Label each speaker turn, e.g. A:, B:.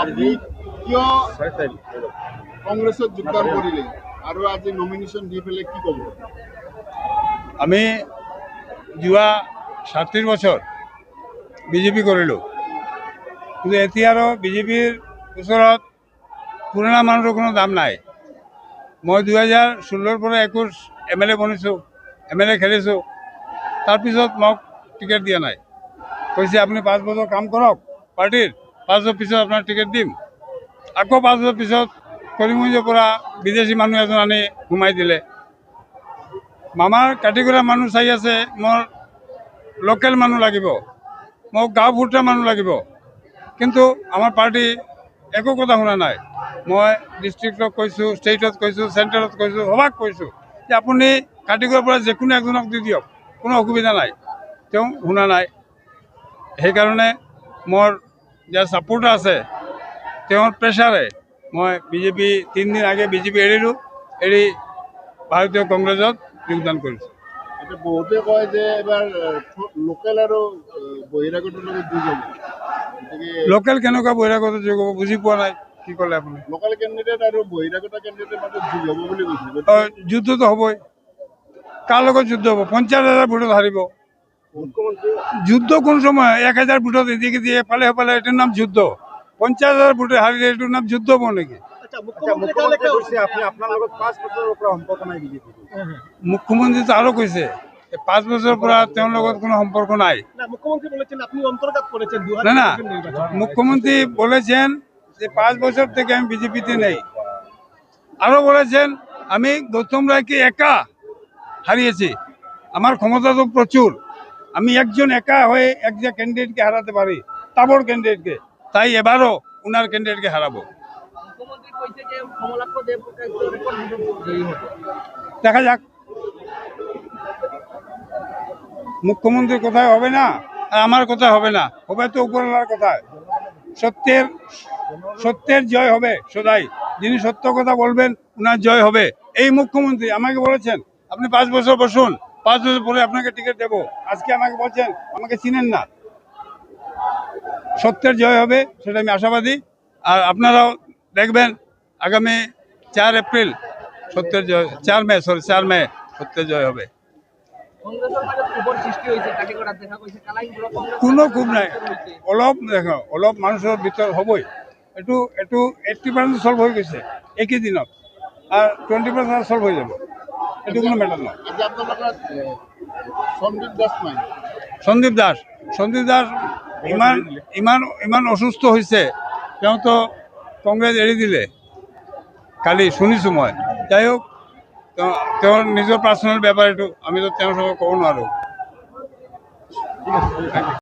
A: আপনি কিয় কংগ্রেছত যোগদান কৰিলে আৰু আজি নমিনেশ্যন দি পেলাই কি ক'ব?
B: আমি যোৱা ৩৭ বছৰ বিজেপি কৰিলোঁ, কিন্তু এতিয়া আৰু বিজেপিৰ ওচৰত পুৰণা মানুহৰ কোনো দাম নাই। মই 2016 পৰা 21 MLA বনিছোঁ, MLA খেলিছোঁ। তাৰপিছত মোক টিকেট দিয়া নাই, কৈছে আপুনি 5 বছৰ কাম কৰক পাৰ্টিৰ, 5 বছৰ পিছত আপোনাৰ টিকেট দিম। আকৌ 5 বছৰ পিছত কৰিমগঞ্জৰ পৰা বিদেশী মানুহ এজন আনি সোমাই দিলে। মামাৰ কাটিগড়া মানুহ চাই আছে, মোৰ লোকেল মানুহ লাগিব, মোক গাঁও ফুটা মানুহ লাগিব, কিন্তু আমাৰ পাৰ্টি একো কথা শুনা নাই। মই ডিষ্ট্ৰিক্টত কৈছোঁ, ষ্টেটত কৈছোঁ, চেণ্ট্ৰেলত কৈছোঁ, সভাক কৈছোঁ যে আপুনি কাটিগড়ৰ পৰা যিকোনো একজনক দি দিয়ক, কোনো অসুবিধা নাই। তেওঁ শুনা নাই। সেইকাৰণে মোৰ যাৰ ছাপোৰ্টাৰ আছে তেওঁৰ প্ৰেছাৰে মই বিজেপি 3 দিন আগে বিজেপি এৰিলোঁ, এৰি ভাৰতীয় কংগ্ৰেছত যোগদান কৰিছোঁ।
A: এতিয়া বহুতে কয় যে এবাৰ লোকেল আৰু বহিৰাগতৰ লগত যুঁজ হ'ব। গতিকে
B: লোকেল কেনেকুৱা বহিৰাগত যোগ হ'ব বুজি পোৱা নাই, কি ক'লে আপুনি?
A: লোকেল কেণ্ডিডেট আৰু বহিৰাগত কেণ্ডিডেটৰ মাজত যুঁজ হ'ব বুলি কৈছে।
B: যুদ্ধটো হ'বই। কাৰ লগত যুদ্ধ হ'ব? 50,000 ভোটত হাৰিব। যুদ্ধ কোন সময়? 1000 ভোটত এদিকে দিয়ে এফালে এফালে, এটার নাম যুদ্ধ। 50,000 ভোটে হারিলে এটার নাম যুদ্ধ হব নাকি? মুখ্যমন্ত্রী তো আরো কইছে 5 বছর পর তেওঁৰ লগত কোনো সম্পর্ক নাই। না না, মুখ্যমন্ত্রী বলেছেন যে 5 বছর থেকে আমি বিজেপিতে নেই। আরো বলেছেন আমি গৌতম রায়কে একা হারিয়েছি, আমার ক্ষমতা তো প্রচুর, আমি একজন একা হয়ে একটা ক্যান্ডিডেটকে হারাতে পারি, তাবড় ক্যান্ডিডেটকে। তাই এবারও উনার ক্যান্ডিডেটকে হারাবো। দেখা যাক, মুখ্যমন্ত্রীর কথায় হবে না আর আমার কথা হবে না, হবে তো উপরওয়ালার কথায়। সত্যের জয় হবে সদাই। যিনি সত্য কথা বলবেন উনার জয় হবে। এই মুখ্যমন্ত্রী আমাকে বলেছেন আপনি 5 বছর বসুন, 5 বছর পরে আপনাকে টিকিট দেবো। আজকে আমাকে বলছেন আমাকে চিনেন না। সত্যের জয় হবে, সেটা আমি আশাবাদী। আর আপনারাও দেখবেন আগামী 4 এপ্রিল সত্যের জয়, 4 মে সত্যের জয় হবে। কোনো খুব নাই, অলপ দেখো, অলপ মানুষের ভিতর হবই। এইটো 80% সলভ হয়ে গেছে একই দিনত, আর 20% সলভ হয়ে যাব। এইটো কোনো ম্যাটার নয়। সন্দীপ দাস ইমান অসুস্থ হয়েছে, তেওঁ তো কংগ্রেস এড়ি দিলে কালি শুনিছোঁ মই। যাই হোক, তেওঁৰ নিজৰ পাৰ্চনেল ব্যাপাৰ, এইটো আমি তো তেওঁৰ সঙ্গে ক'ব নোৱাৰোঁ।